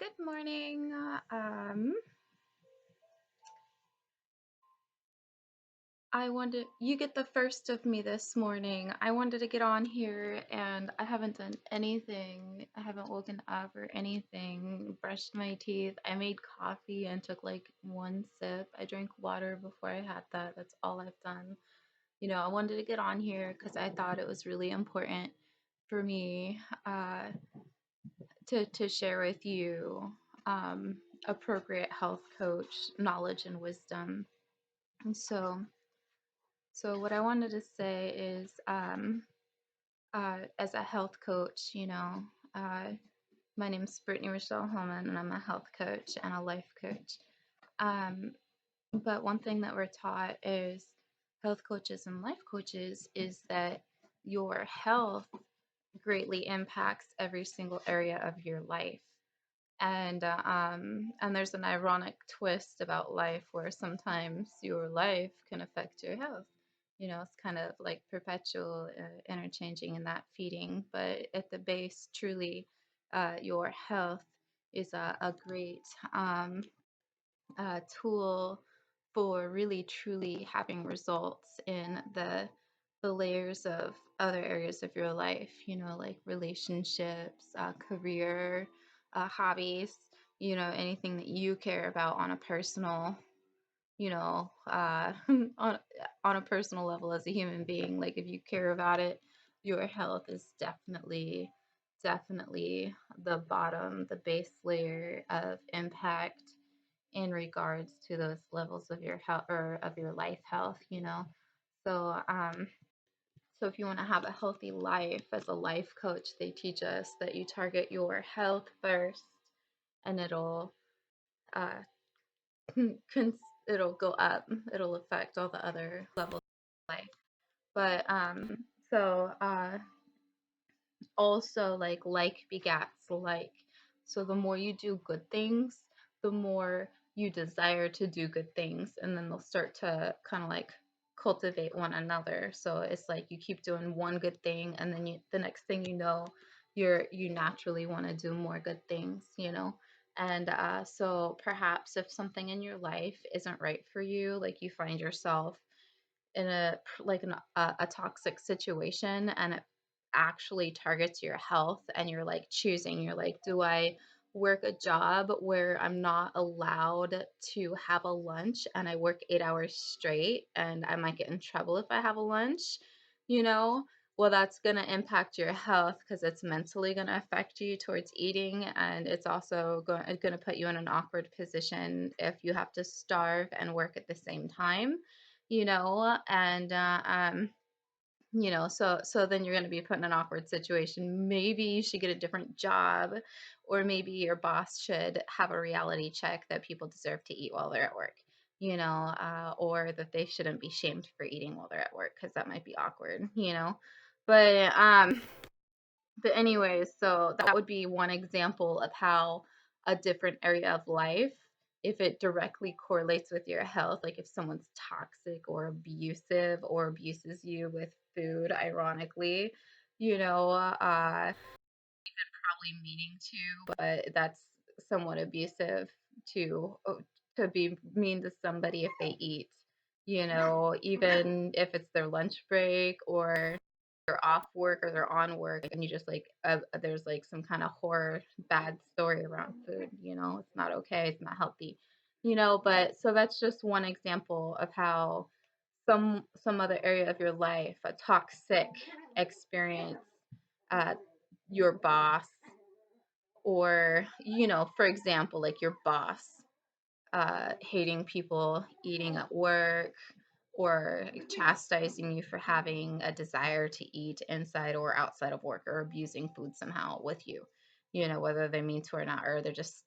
Good morning. You get the first of me this morning. I wanted to get on here and I haven't done anything. I haven't woken up or anything, brushed my teeth. I made coffee and took like one sip. I drank water before I had that. That's all I've done. I wanted to get on here because I thought it was really important for me to share with you appropriate health coach knowledge and wisdom. And so what I wanted to say is, as a health coach, my name is Brittany Rochelle Holman, and I'm a health coach and a life coach. But one thing that we're taught is health coaches and life coaches is that your health greatly impacts every single area of your life. And there's an ironic twist about life where sometimes your life can affect your health. It's kind of like perpetual interchanging and that feeding, but at the base, truly, your health is a great tool for really truly having results in the layers of other areas of your life, like relationships, career, hobbies, anything that you care about on a personal, on a personal level as a human being. Like if you care about it, your health is definitely the bottom, the base layer of impact in regards to those levels of your health or of your life health. So if you want to have a healthy life as a life coach, they teach us that you target your health first, and uh, it'll go up. It'll affect all the other levels of life. But so also like begats like. So the more you do good things, the more you desire to do good things, and then they'll start to kind of like cultivate one another. So it's like you keep doing one good thing, and then the next thing you know, you naturally want to do more good things, and so perhaps if something in your life isn't right for you, like you find yourself in a toxic situation, and it actually targets your health, and you're like choosing, you're like, do I work a job where I'm not allowed to have a lunch and I work 8 hours straight and I might get in trouble if I have a lunch, you know well, that's going to impact your health because it's mentally going to affect you towards eating, and it's also going to put you in an awkward position if you have to starve and work at the same time, and so then you're going to be put in an awkward situation. Maybe you should get a different job, or maybe your boss should have a reality check that people deserve to eat while they're at work, or that they shouldn't be shamed for eating while they're at work, because that might be awkward, but anyways, so that would be one example of how a different area of life, if it directly correlates with your health, like if someone's toxic or abusive or abuses you with food, ironically, probably meaning to, but that's somewhat abusive to be mean to somebody if they eat, even if it's their lunch break or they're off work or they're on work, and you just like there's like some kind of horror bad story around food. It's not okay, it's not healthy, but so that's just one example of how some other area of your life, a toxic experience, uh, your boss, or for example, like your boss hating people eating at work, or chastising you for having a desire to eat inside or outside of work, or abusing food somehow with you, whether they mean to or not, or they're just,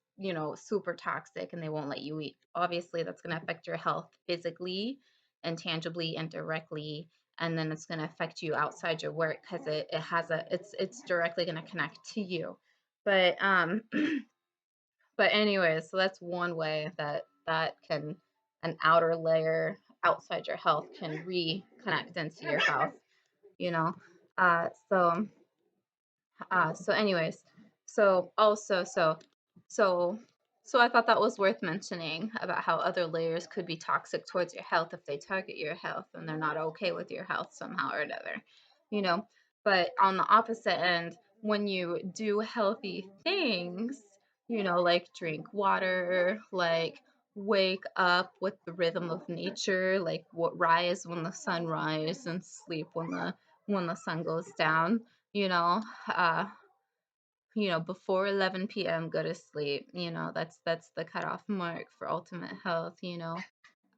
super toxic and they won't let you eat. Obviously, that's going to affect your health physically and tangibly and directly. And then it's going to affect you outside your work because it's directly going to connect to you. But but anyways, so that's one way that can an outer layer outside your health can reconnect into your health, you know. So anyways, so also So so I thought that was worth mentioning about how other layers could be toxic towards your health if they target your health and they're not okay with your health somehow or another, you know? But on the opposite end, when you do healthy things, like drink water, like wake up with the rhythm of nature, like what rise when the sun rises and sleep when the sun goes down, you know, uh before 11 p.m., go to sleep. That's the cutoff mark for ultimate health, and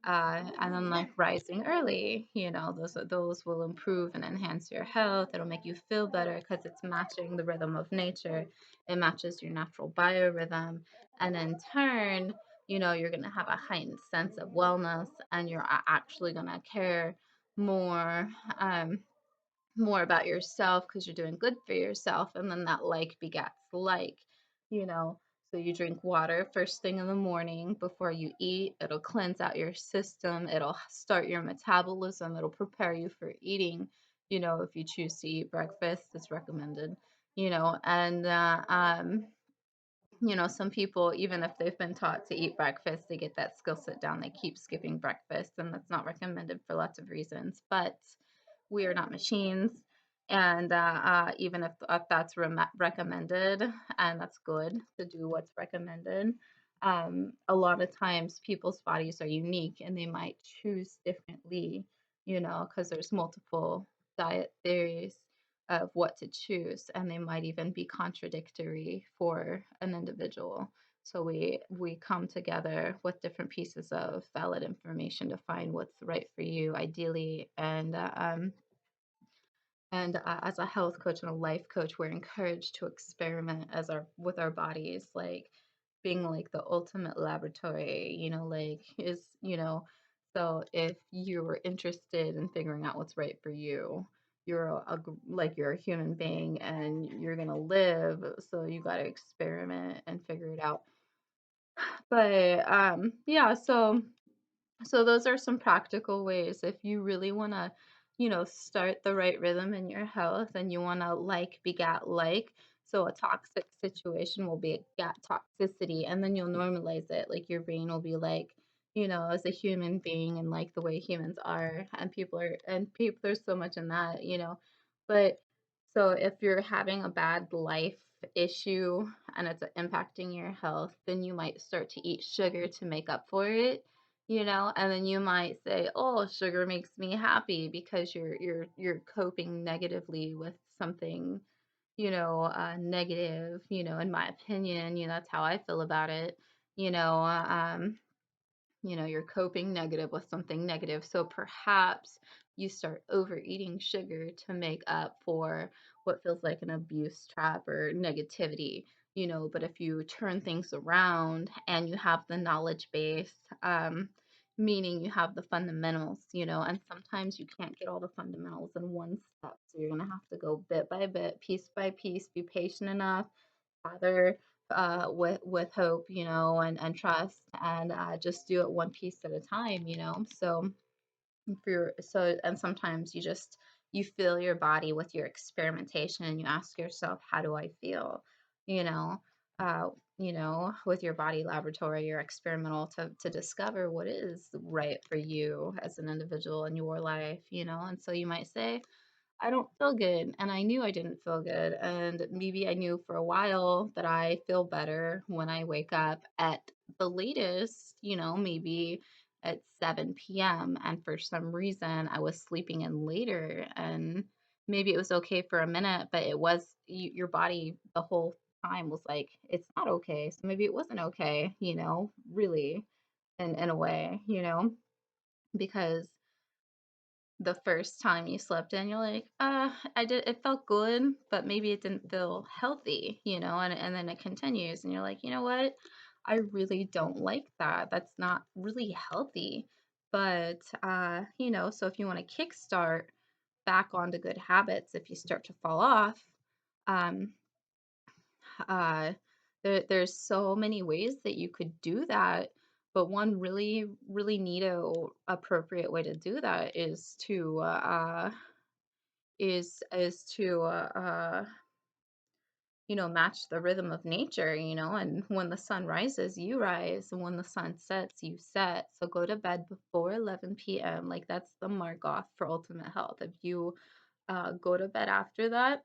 then like rising early, those will improve and enhance your health. It'll make you feel better because it's matching the rhythm of nature. It matches your natural biorhythm. And in turn, you're gonna have a heightened sense of wellness and you're actually gonna care more. More about yourself because you're doing good for yourself, and then that like begats like, you know. So you drink water first thing in the morning before you eat. It'll cleanse out your system. It'll start your metabolism. It'll prepare you for eating. If you choose to eat breakfast, it's recommended. And some people, even if they've been taught to eat breakfast, they get that skill set down. They keep skipping breakfast, and that's not recommended for lots of reasons. But we are not machines. And even if that's recommended, and that's good to do what's recommended, a lot of times people's bodies are unique and they might choose differently, because there's multiple diet theories of what to choose, and they might even be contradictory for an individual. So we come together with different pieces of valid information to find what's right for you, ideally. And as a health coach and a life coach, we're encouraged to experiment as our with our bodies, like being like the ultimate laboratory, like so if you were interested in figuring out what's right for you, you're a human being and you're gonna live, so you got to experiment and figure it out. But yeah, so those are some practical ways if you really want to, start the right rhythm in your health and you want to like begat like. So a toxic situation will be a begat toxicity, and then you'll normalize it. Like your brain will be like, as a human being and like the way humans are, and people there's so much in that, But so if you're having a bad life issue and it's impacting your health, then you might start to eat sugar to make up for it, and then you might say, oh, sugar makes me happy because you're coping negatively with something, negative, in my opinion. That's how I feel about it. you know um you're coping negative with something negative. So perhaps you start overeating sugar to make up for what feels like an abuse trap or negativity. But if you turn things around and you have the knowledge base, meaning you have the fundamentals, and sometimes you can't get all the fundamentals in one step. So you're going to have to go bit by bit, piece by piece, be patient enough, father with hope, and trust, and just do it one piece at a time, So and sometimes you feel your body with your experimentation and you ask yourself, how do I feel? You know, uh, with your body laboratory, your experimental to discover what is right for you as an individual in your life, and so you might say, I don't feel good. And I knew I didn't feel good. And maybe I knew for a while that I feel better when I wake up at the latest, maybe at 7 p.m. And for some reason, I was sleeping in later. And maybe it was okay for a minute, but your body the whole time was like, it's not okay. So maybe it wasn't okay, really, in a way, because the first time you slept in, you're like, it felt good, but maybe it didn't feel healthy, and then it continues and you're like, you know what? I really don't like that. That's not really healthy. But, so if you want to kickstart back onto good habits, if you start to fall off, um, uh, there's so many ways that you could do that. But one really, really neato appropriate way to do that is to match the rhythm of nature, and when the sun rises, you rise, and when the sun sets, you set. So go to bed before 11 p.m. Like that's the mark off for ultimate health. If you go to bed after that,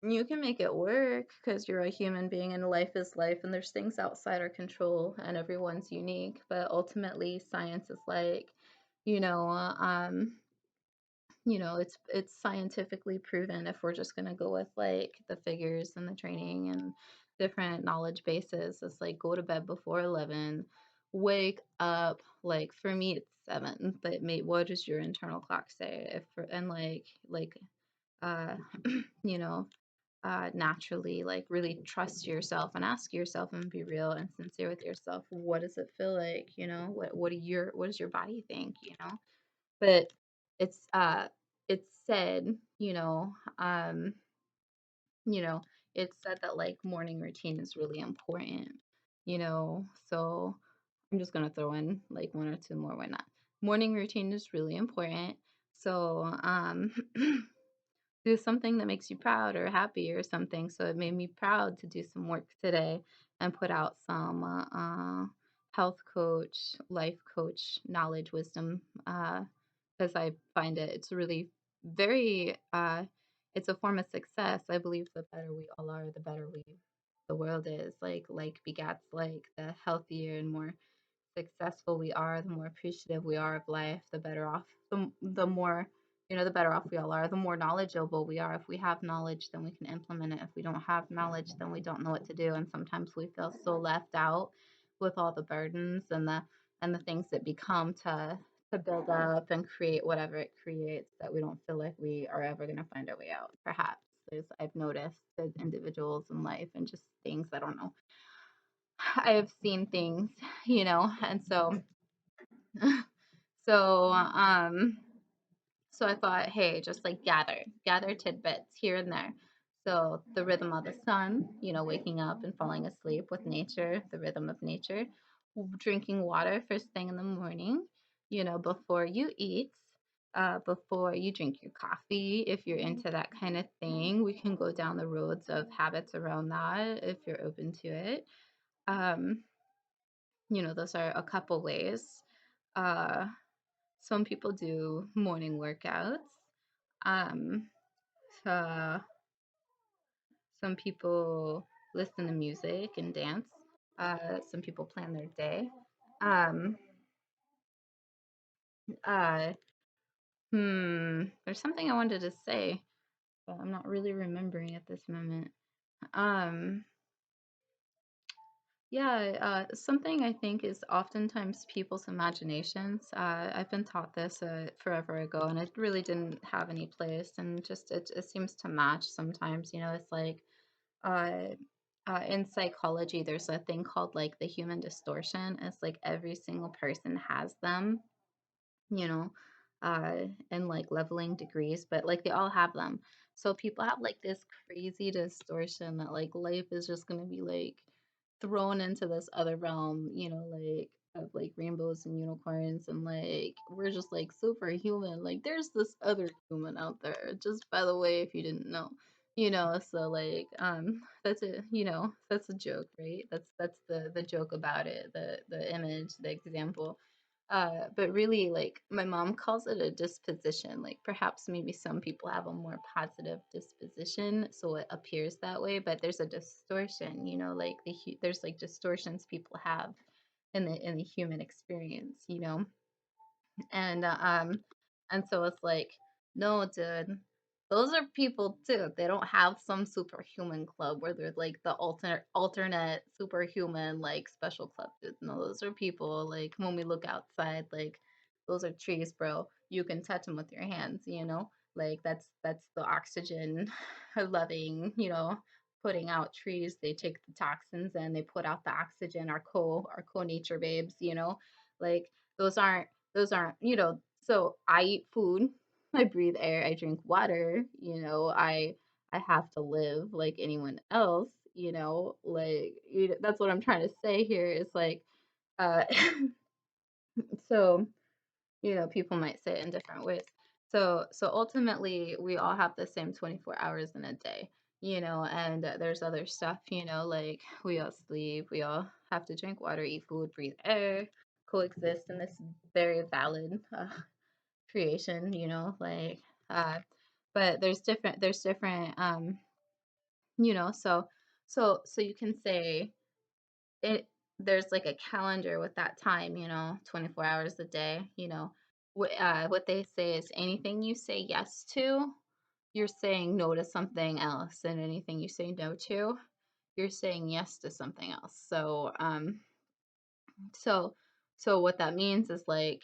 you can make it work because you're a human being and life is life and there's things outside our control and everyone's unique. But ultimately, science is like, you know, um, it's scientifically proven if we're just gonna go with like the figures and the training and different knowledge bases. It's like go to bed before 11, wake up. Like for me, it's 7, but what does your internal clock say? If and uh, you know, naturally like really trust yourself and ask yourself and be real and sincere with yourself. What does it feel like? What does your body think? But it's it's said, you know, it's said that like morning routine is really important, so I'm just gonna throw in like one or two more, why not? Morning routine is really important. So do something that makes you proud or happy or something. So it made me proud to do some work today and put out some health coach, life coach, knowledge, wisdom, because I find it's really very, it's a form of success. I believe the better we all are, the better the world is. Like begats like, the healthier and more successful we are, the more appreciative we are of life, the better off, the more, the better off we all are, the more knowledgeable we are. If we have knowledge, then we can implement it. If we don't have knowledge, then we don't know what to do. And sometimes we feel so left out with all the burdens and the things that become to build up and create whatever it creates, that we don't feel like we are ever going to find our way out. Perhaps I've noticed as individuals in life and just things, I don't know, I have seen things, and so so I thought, hey, just like gather tidbits here and there. So the rhythm of the sun, waking up and falling asleep with nature, the rhythm of nature, drinking water first thing in the morning, before you eat, before you drink your coffee, if you're into that kind of thing. We can go down the roads of habits around that if you're open to it. Um, those are a couple ways. Uh, some people do morning workouts. Um, uh, some people listen to music and dance. Some people plan their day. Um, uh, there's something I wanted to say, but I'm not really remembering at this moment. Um, Yeah, something I think is oftentimes people's imaginations. I've been taught this forever ago, and it really didn't have any place, and just it seems to match sometimes. It's like uh, in psychology, there's a thing called like the human distortion. It's like every single person has them, you know, in like leveling degrees, but like they all have them. So people have like this crazy distortion that like life is just gonna be like thrown into this other realm, like of like rainbows and unicorns, and like we're just like superhuman. Like there's this other human out there, just by the way, if you didn't know. So like that's a joke, right? That's the joke about it, the image, the example. But really, like my mom calls it a disposition. Like perhaps maybe some people have a more positive disposition, so it appears that way. But there's a distortion, like there's like distortions people have in the human experience, and so it's like, no, dude, those are people too. They don't have some superhuman club where they're like the alternate superhuman like special club, dude. No, those are people. Like when we look outside, like those are trees, bro. You can touch them with your hands, like that's the oxygen loving, putting out trees. They take the toxins and they put out the oxygen, our co nature babes, like those aren't so I eat food, I breathe air, I drink water, I have to live like anyone else, like that's what I'm trying to say here is like uh so people might say it in different ways. So ultimately we all have the same 24 hours in a day. and there's other stuff, like we all sleep, we all have to drink water, eat food, breathe air, coexist in this very valid creation, like, uh, but there's different, so you can say it, there's like a calendar with that time, 24 hours a day, what they say is anything you say yes to, you're saying no to something else, and anything you say no to, you're saying yes to something else. So so what that means is like,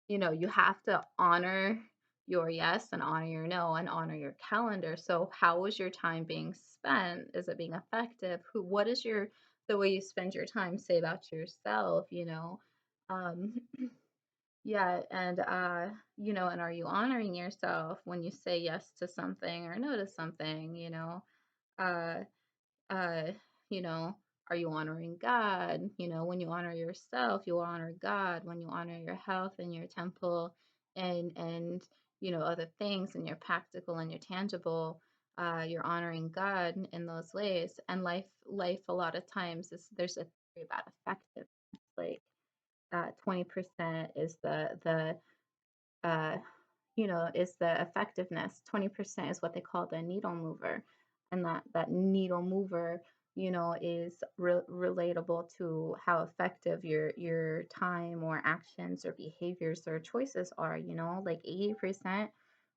you have to honor your yes and honor your no and honor your calendar. So how is your time being spent? Is it being effective? What is the way you spend your time say about yourself, Um yeah, and are you honoring yourself when you say yes to something or no to something, Uh uh, you know, are you honoring God? When you honor yourself, you honor God. When you honor your health and your temple and other things and your practical and your tangible, you're honoring God in those ways. And life a lot of times is there's a theory about effectiveness. Like 20% is the uh is the effectiveness. 20% is what they call the needle mover. And that needle mover, is relatable to how effective your time or actions or behaviors or choices are, like 80%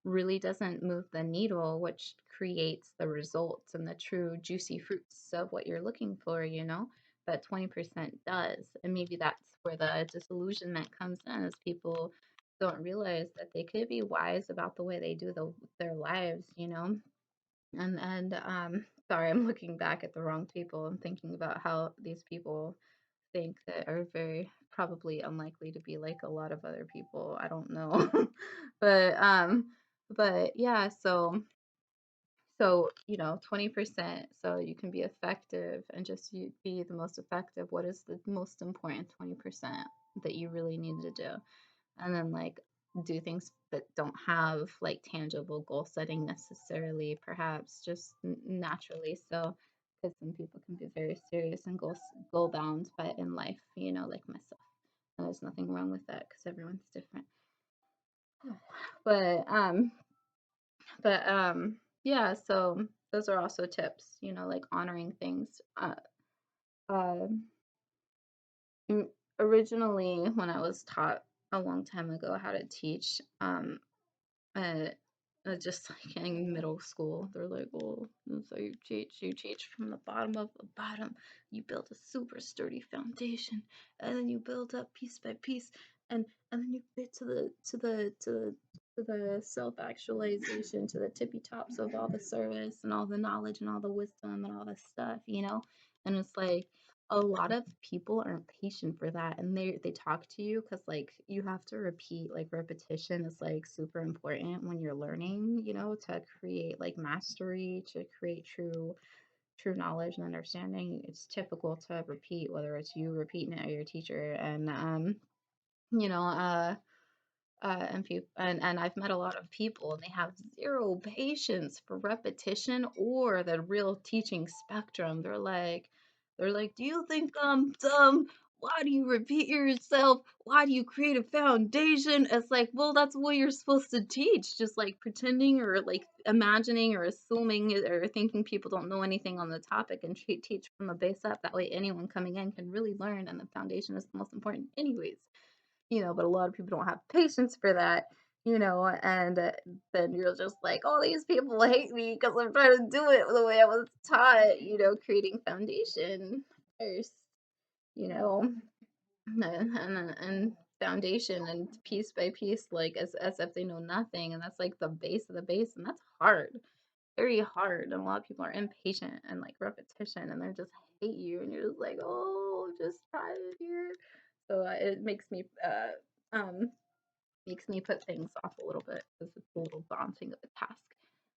really doesn't move the needle, which creates the results and the true juicy fruits of what you're looking for, but 20% does. And maybe that's where the disillusionment comes in, is people don't realize that they could be wise about the way they do their lives, and sorry, I'm looking back at the wrong people. I'm thinking about how these people think that are very probably unlikely to be like a lot of other people. I don't know. but but yeah, so 20%, so you can be effective and just you be the most effective. What is the most important 20% that you really need to do? And then like do things that don't have like tangible goal setting necessarily, perhaps just naturally. So because some people can be very serious and goal bound, but in life, like myself, and there's nothing wrong with that because everyone's different. but um yeah, so those are also tips, like honoring things. Uh mm, Originally, when I was taught a long time ago how to teach, Uh, just like in middle school, they're like, "Well, so you teach from the bottom of the bottom. You build a super sturdy foundation, and then you build up piece by piece, and then you get to the self-actualization, to the tippy tops of all the service and all the knowledge and all the wisdom and all this stuff. And it's like a lot of people aren't patient for that, and they talk to you because like you have to repeat. Like repetition is like super important when you're learning, to create like mastery, to create true knowledge and understanding. It's typical to repeat, whether it's you repeating it or your teacher. And you know and I've met a lot of people, and they have zero patience for repetition or the real teaching spectrum. They're like, "Do you think I'm dumb? Why do you repeat yourself? Why do you create a foundation?" It's like, well, that's what you're supposed to teach. Just like pretending or like imagining or assuming or thinking people don't know anything on the topic, and teach from the base up. That way, anyone coming in can really learn, and the foundation is the most important, anyways. But a lot of people don't have patience for that, and then you're just like, "Oh, these people hate me because I'm trying to do it the way I was taught," creating foundation first, you know, and foundation and piece by piece, like as if they know nothing, and that's like the base of the base, and that's hard, very hard, and a lot of people are impatient and like repetition, and they just hate you, and you're just like, "Oh, just try it here." So it um makes me put things off a little bit because it's a little daunting of a task.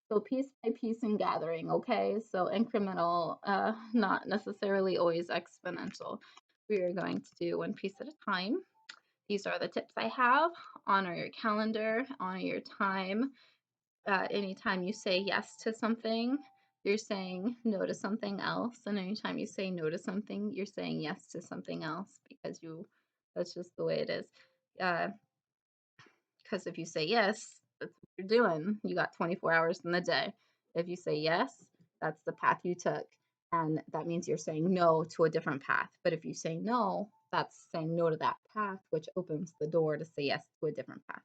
So piece by piece and gathering, okay? So incremental, not necessarily always exponential. We are going to do one piece at a time. These are the tips I have. Honor your calendar, honor your time. Anytime you say yes to something, you're saying no to something else. And anytime you say no to something, you're saying yes to something else because that's just the way it is. Uh, because if you say yes, that's what you're doing. You got 24 hours in the day. If you say yes, that's the path you took. And that means you're saying no to a different path. But if you say no, that's saying no to that path, which opens the door to say yes to a different path.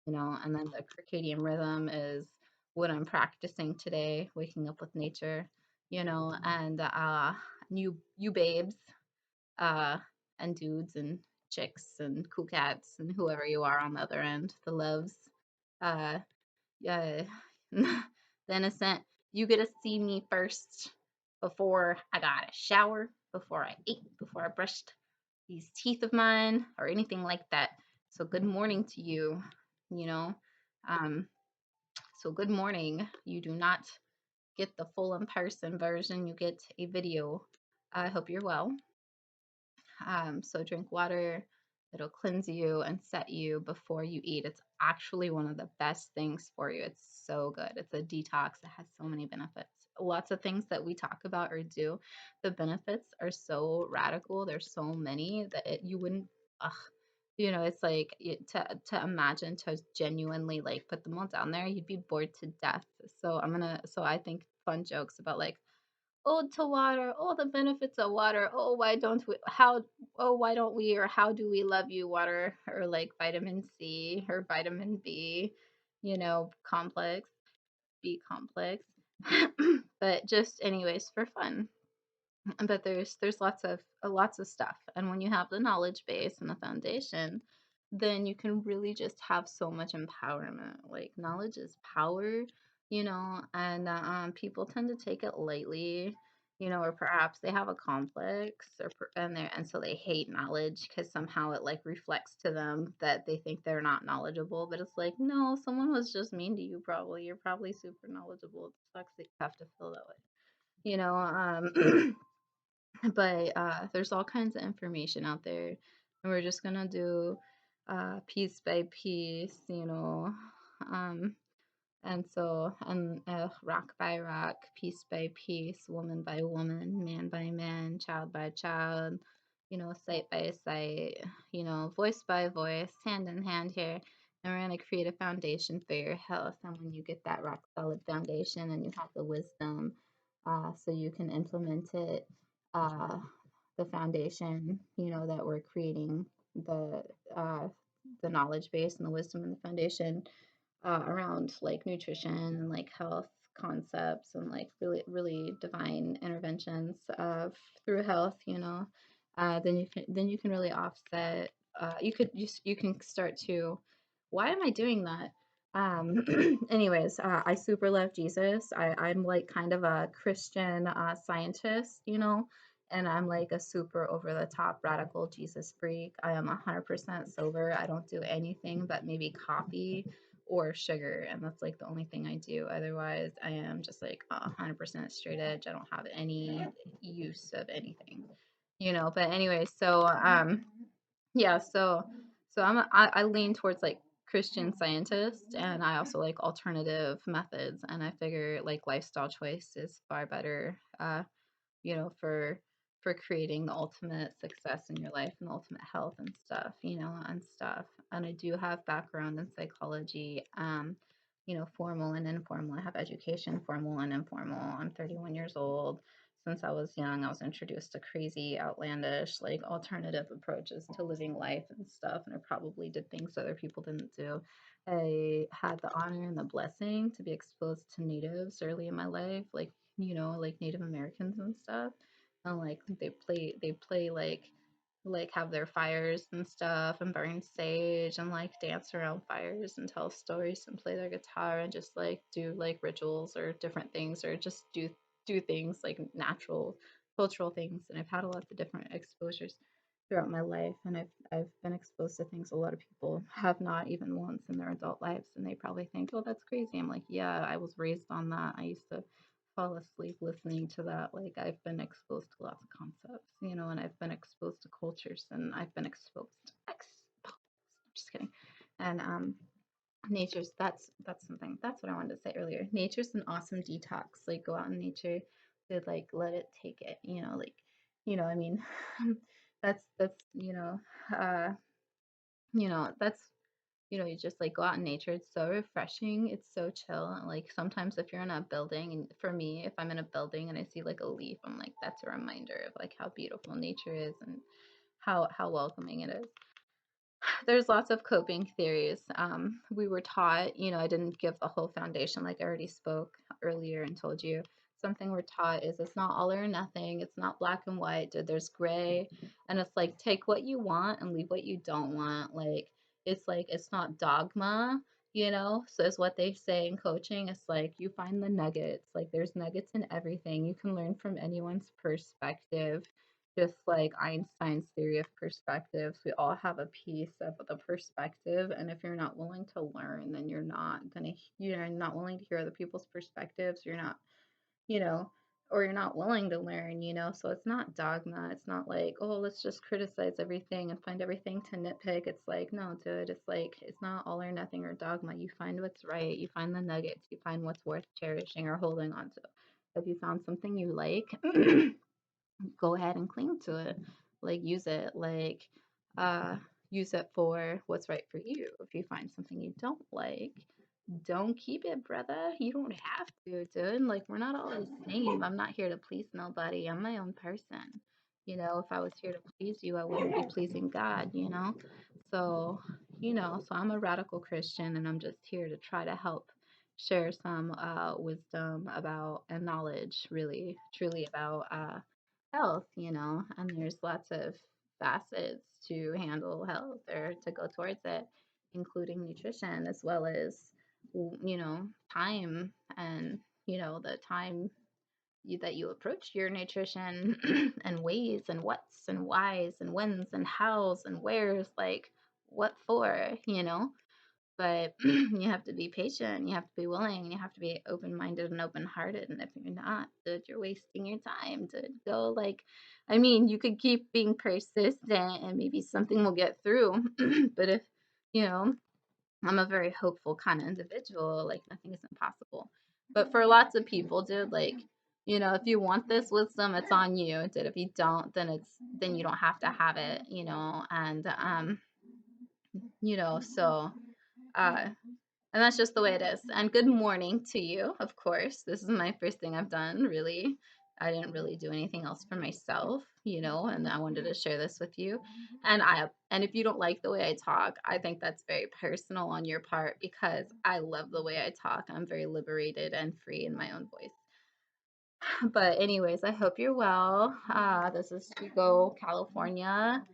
And then the circadian rhythm is what I'm practicing today, waking up with nature, and you babes, uh, and dudes and chicks and cool cats and whoever you are on the other end, the loves, uh, yeah, the innocent. You get to see me first before I got a shower, before I ate, before I brushed these teeth of mine or anything like that. So good morning to you, you know. Um, so good morning. You do not get the full in-person version. You get a video. I hope you're well. So drink water. It'll cleanse you and set you before you eat. It's actually one of the best things for you. It's so good. It's a detox. It has so many benefits. Lots of things that we talk about or do, the benefits are so radical. There's so many that you wouldn't. Ugh, it's like to imagine to genuinely like put them all down there, you'd be bored to death. So I think fun jokes about like ode to water, all the benefits of water. Why don't we, or how do we love you, water, or like vitamin C or vitamin B, complex, B complex. But just anyways, for fun. But there's lots of stuff, and when you have the knowledge base and the foundation, then you can really just have so much empowerment. Like knowledge is power, and people tend to take it lightly, or perhaps they have a complex, and so they hate knowledge because somehow it like reflects to them that they think they're not knowledgeable. But it's like, no, someone was just mean to you. Probably you're probably super knowledgeable. It sucks that you have to feel that way. But there's all kinds of information out there, and we're just gonna do piece by piece, um, and rock by rock, piece by piece, woman by woman, man by man, child by child, sight by sight, voice by voice, hand in hand here. And we're going to create a foundation for your health. And when you get that rock solid foundation and you have the wisdom, so you can implement it, uh, the foundation, that we're creating, the uh, the knowledge base and the wisdom and the foundation around like nutrition and like health concepts and like really really divine interventions through health, then you can really offset. You can start to. Why am I doing that? Anyways, I super love Jesus. I'm like kind of a Christian scientist, and I'm like a super over the top radical Jesus freak. I am 100% sober. I don't do anything but maybe coffee or sugar, and that's like the only thing I do. Otherwise, I am just like 100% straight edge. I don't have any use of anything, But anyway, so yeah, so I lean towards like Christian Scientist, and I also like alternative methods, and I figure like lifestyle choice is far better. For creating the ultimate success in your life and the ultimate health and stuff, and stuff. And I do have background in psychology, formal and informal. I have education, formal and informal. I'm 31 years old. Since I was young, I was introduced to crazy, outlandish, like alternative approaches to living life and stuff. And I probably did things other people didn't do. I had the honor and the blessing to be exposed to natives early in my life, like Native Americans and stuff. And like they play like have their fires and stuff and burn sage and like dance around fires and tell stories and play their guitar and just like do like rituals or different things or just do things like natural cultural things. And I've had a lot of different exposures throughout my life, and I've been exposed to things a lot of people have not even once in their adult lives, and they probably think, oh, that's crazy. I'm like, yeah, I was raised on that. I used to fall asleep listening to that. Like I've been exposed to lots of concepts, and I've been exposed to cultures, and I've been exposed. I'm just kidding, and That's something that's what I wanted to say earlier. Nature's an awesome detox. Like go out in nature to like let it take it, like I mean that's uh that's you just like go out in nature. It's so refreshing. It's so chill. Like sometimes if you're in a building, and for me, if I'm in a building and I see like a leaf, I'm like, that's a reminder of like how beautiful nature is and how welcoming it is. There's lots of coping theories. We were taught, I didn't give the whole foundation like I already spoke earlier and told you. Something we're taught is it's not all or nothing. It's not black and white. There's gray. And it's like take what you want and leave what you don't want. Like it's not dogma, So it's what they say in coaching. It's like you find the nuggets. Like there's nuggets in everything. You can learn from anyone's perspective, just like Einstein's theory of perspectives, we all have a piece of the perspective. And if you're not willing to learn, then you're not willing to hear other people's perspectives. You're not, you know, or you're not willing to learn. So it's not dogma. It's not like, oh, let's just criticize everything and find everything to nitpick. It's like, no, dude, it's like, it's not all or nothing or dogma. You find what's right. You find the nuggets. You find what's worth cherishing or holding on to. If you found something you like, go ahead and cling to it. Like uh use it for what's right for you. If you find something you don't like, don't keep it, brother. You don't have to, dude. Like we're not all the same. I'm not here to please nobody. I'm my own person. If I was here to please you, I wouldn't be pleasing God. So, so I'm a radical Christian and I'm just here to try to help share some wisdom about and knowledge really truly about health, and there's lots of facets to handle health or to go towards it, including nutrition as well as, time and, the time that you approach your nutrition and ways and what's and whys and whens and hows and where's, like what for. But you have to be patient, you have to be willing, you have to be open-minded and open-hearted. And if you're not, dude, you're wasting your time. To go like, I mean, you could keep being persistent and maybe something will get through. But if, you know, I'm a very hopeful kind of individual, like nothing is impossible. But for lots of people, dude, like, if you want this wisdom, it's on you. Dude, if you don't, then you don't have to have it. And so uh and that's just the way it is. And good morning to you, of course. This is my first thing I've done, really. I didn't really do anything else for myself, and I wanted to share this with you. And if you don't like the way I talk, I think that's very personal on your part because I love the way I talk. I'm very liberated and free in my own voice. But anyways, I hope you're well. This is Chico, California.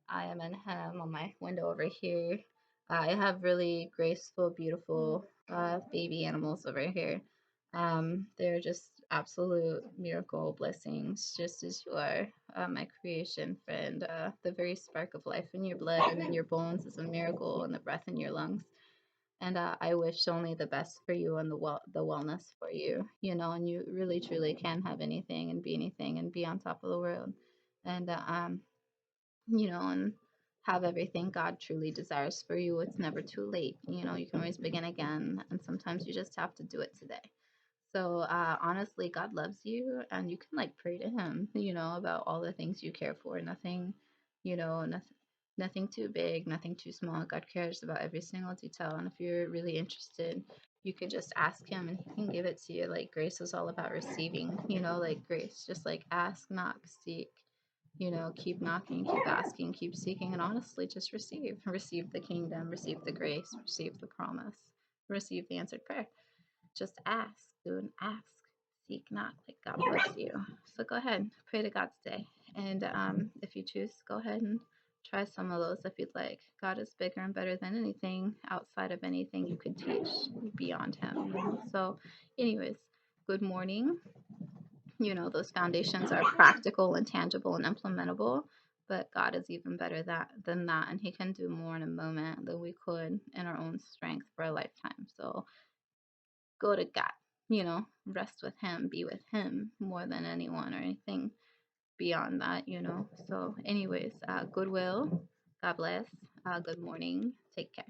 I am in him on my window over here. I have really graceful, beautiful baby animals over here. They're just absolute miracle blessings, just as you are, my creation friend. The very spark of life in your blood and in your bones is a miracle, and the breath in your lungs. And I wish only the best for you and the wellness for you, and you really truly can have anything and be anything and be on top of the world. And and have everything God truly desires for you. It's never too late. You can always begin again, and sometimes you just have to do it today. So, honestly, God loves you, and you can like pray to Him, about all the things you care for. Nothing too big, nothing too small. God cares about every single detail, and if you're really interested, you could just ask Him, and He can give it to you. Like grace is all about receiving, like grace, just like ask, knock, seek, keep knocking, keep asking, keep seeking, and honestly, just receive the kingdom, receive the grace, receive the promise, receive the answered prayer. Just ask, dude, ask, seek, knock. Like God bless you. So go ahead, pray to God today, and if you choose, go ahead and try some of those if you'd like. God is bigger and better than anything outside of anything you could teach beyond Him. So, anyways, good morning. Those foundations are practical and tangible and implementable, but God is even better than that, and He can do more in a moment than we could in our own strength for a lifetime. So go to God, rest with Him, be with Him more than anyone or anything beyond that. So anyways, goodwill, God bless, good morning, take care.